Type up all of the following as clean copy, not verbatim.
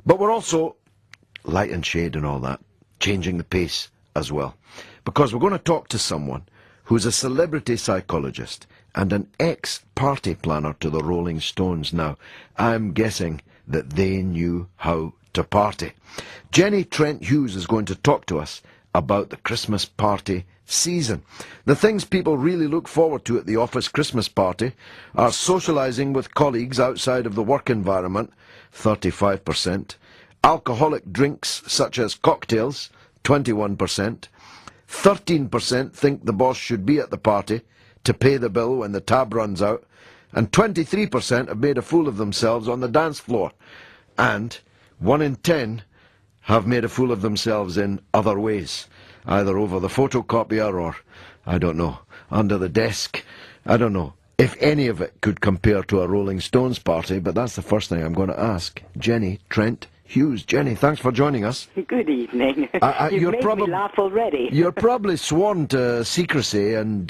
But we're also light and shade and all that, changing the pace as well. Because we're going to talk to someone who's a celebrity psychologist and an ex-party planner to the Rolling Stones. Now, I'm guessing that they knew how to party. Jenni Trent Hughes is going to talk to us about the Christmas party season. The things people really look forward to at the office Christmas party are socialising with colleagues outside of the work environment, 35%, alcoholic drinks such as cocktails, 21%, 13% think the boss should be at the party to pay the bill when the tab runs out, and 23% have made a fool of themselves on the dance floor, and 1 in 10 have made a fool of themselves in other ways, either over the photocopier or, I don't know, under the desk. I don't know if any of it could compare to a Rolling Stones party, but that's the first thing I'm going to ask Jenni Trent Hughes. Jenni, thanks for joining us. Good evening. You've made me laugh already. You're probably sworn to secrecy and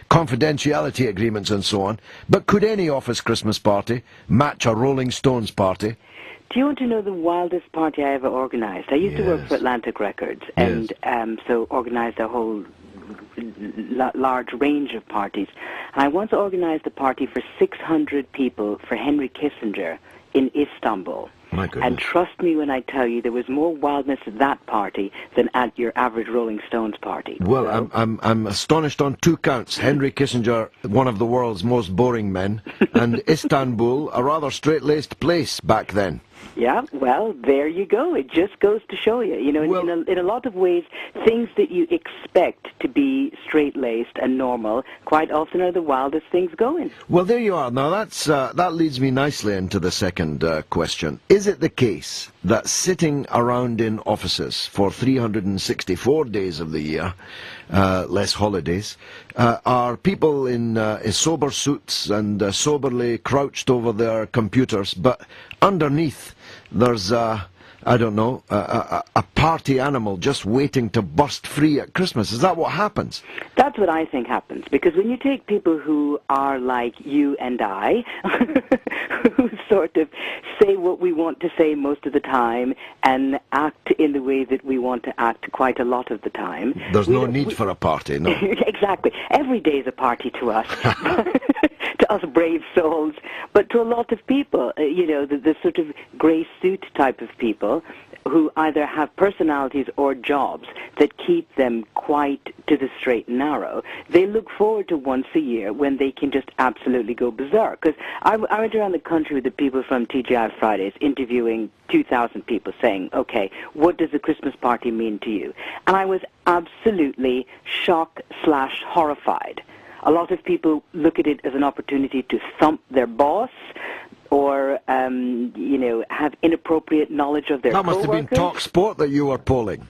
confidentiality agreements and so on, but could any office Christmas party match a Rolling Stones party? Do you want to know the wildest party I ever organised? I used to work for Atlantic Records, and so organised a whole large range of parties. And I once organised a party for 600 people for Henry Kissinger in Istanbul. My goodness. And trust me when I tell you, there was more wildness at that party than at your average Rolling Stones party. Well, so. I'm astonished on 2 counts. Henry Kissinger, one of the world's most boring men, and Istanbul, a rather straight-laced place back then. Yeah, well, there you go. It just goes to show you. You know, in a lot of ways, things that you expect to be straight-laced and normal quite often are the wildest things going. Well, there you are. Now, that leads me nicely into the second question. Is it the case that sitting around in offices for 364 days of the year, less holidays, are people in sober suits and soberly crouched over their computers, but underneath there's I don't know, a party animal just waiting to burst free at Christmas? Is that what happens? That's what I think happens, because when you take people who are like you and I, who sort of say what we want to say most of the time and act in the way that we want to act quite a lot of the time. There's no need for a party, no. Exactly. Every day is a party to us. To us brave souls, but to a lot of people, the sort of grey suit type of people who either have personalities or jobs that keep them quite to the straight and narrow, they look forward to once a year when they can just absolutely go berserk. Because I went around the country with the people from TGI Fridays interviewing 2,000 people saying, okay, what does a Christmas party mean to you? And I was absolutely shocked/horrified. A lot of people look at it as an opportunity to thump their boss or, have inappropriate knowledge of their That must have been Talk Sport that you were polling.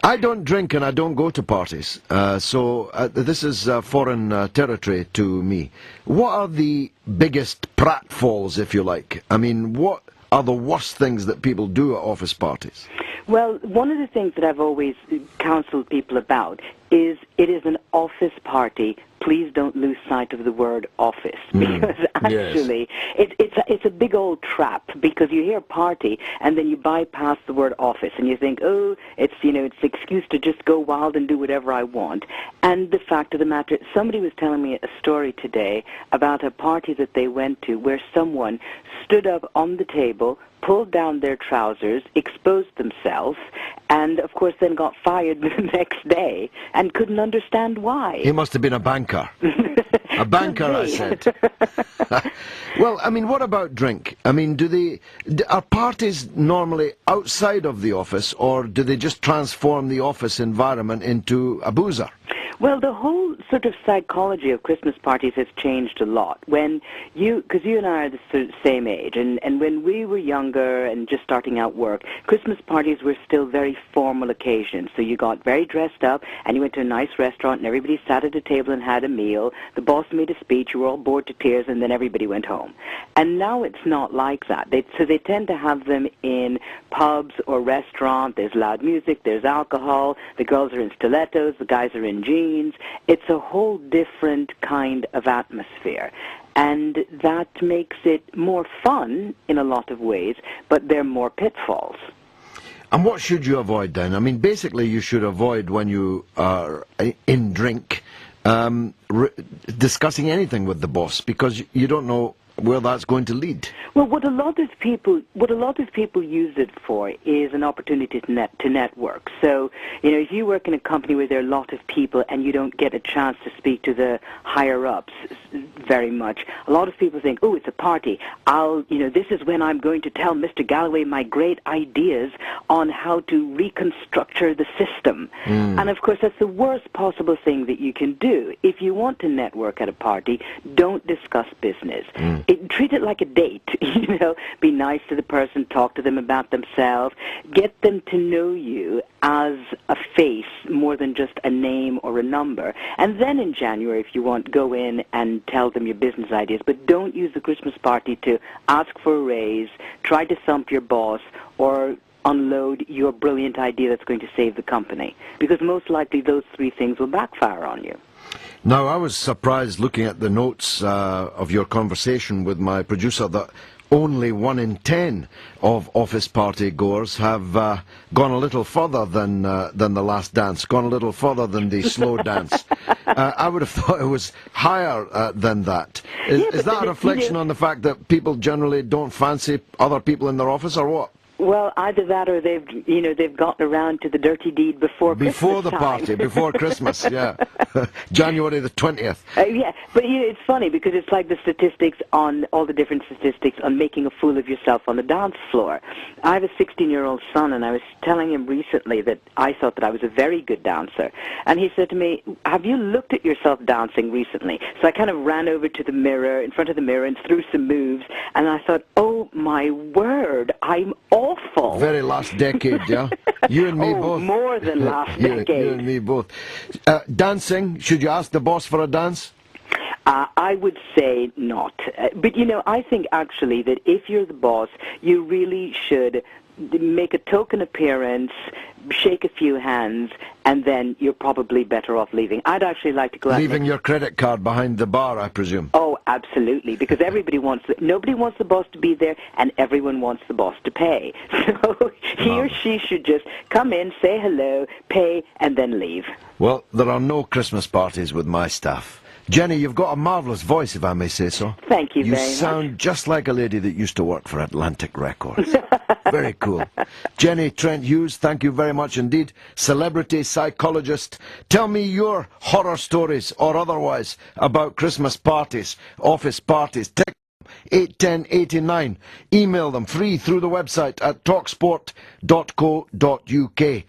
I don't drink and I don't go to parties, so this is foreign territory to me. What are the biggest pratfalls, if you like? I mean, what are the worst things that people do at office parties? Well, one of the things that I've always counseled people about is it is an office party. Please don't lose sight of the word office, because actually it's a big old trap, because you hear party and then you bypass the word office and you think, oh, it's an excuse to just go wild and do whatever I want. And the fact of the matter, somebody was telling me a story today about a party that they went to where someone stood up on the table, pulled down their trousers, exposed themselves, and, of course, then got fired the next day and couldn't understand why. He must have been a banker. A banker, I said. Well, I mean, what about drink? I mean, are parties normally outside of the office, or do they just transform the office environment into a boozer? Well, the whole sort of psychology of Christmas parties has changed a lot. Because you and I are the same age, and when we were younger and just starting out work, Christmas parties were still very formal occasions. So you got very dressed up, and you went to a nice restaurant, and everybody sat at a table and had a meal. The boss made a speech, you were all bored to tears, and then everybody went home. And now it's not like that. So they tend to have them in pubs or restaurants. There's loud music, there's alcohol, the girls are in stilettos, the guys are in jeans. It's a whole different kind of atmosphere. And that makes it more fun in a lot of ways, but there are more pitfalls. And what should you avoid then? I mean, basically you should avoid when you are in drink discussing anything with the boss, because you don't know where that's going to lead. Well, what a lot of people use it for is an opportunity to network. So, if you work in a company where there are a lot of people and you don't get a chance to speak to the higher ups very much, a lot of people think, oh, it's a party. This is when I'm going to tell Mr. Galloway my great ideas on how to reconstructure the system. And of course, that's the worst possible thing that you can do. If you want to network at a party, don't discuss business. Treat it like a date, Be nice to the person, talk to them about themselves, get them to know you as a face more than just a name or a number. And then in January, if you want, go in and tell them your business ideas. But don't use the Christmas party to ask for a raise, try to thump your boss, or unload your brilliant idea that's going to save the company. Because most likely those three things will backfire on you. Now, I was surprised looking at the notes of your conversation with my producer that only 1 in 10 of office party goers have gone a little further than the last dance, gone a little further than the slow dance. I would have thought it was higher than that. Is that a reflection on the fact that people generally don't fancy other people in their office, or what? Well, either that or they've gotten around to the dirty deed before Christmas Before the party, before Christmas, yeah. January the 20th. Yeah, but it's funny because it's like the statistics on, all the different statistics on making a fool of yourself on the dance floor. I have a 16-year-old son, and I was telling him recently that I thought that I was a very good dancer. And he said to me, have you looked at yourself dancing recently? So I kind of ran over to the mirror, in front of the mirror, and threw some moves, and I thought, oh my word, I'm awful. Very last decade, yeah? You and me both. More than last decade. You and me both. Dancing, should you ask the boss for a dance? I would say not. But, I think actually that if you're the boss, you really should make a token appearance, shake a few hands, and then you're probably better off leaving. I'd actually like to go out. Leaving your credit card behind the bar, I presume. Oh, absolutely, because nobody wants the boss to be there, and everyone wants the boss to pay. So he or she should just come in, say hello, pay, and then leave. Well, there are no Christmas parties with my staff. Jenny, you've got a marvellous voice, if I may say so. Thank you very much. You sound just like a lady that used to work for Atlantic Records. Very cool. Jenni Trent Hughes, thank you very much indeed. Celebrity psychologist. Tell me your horror stories or otherwise about Christmas parties, office parties. Text 81089. Email them free through the website at talksport.co.uk.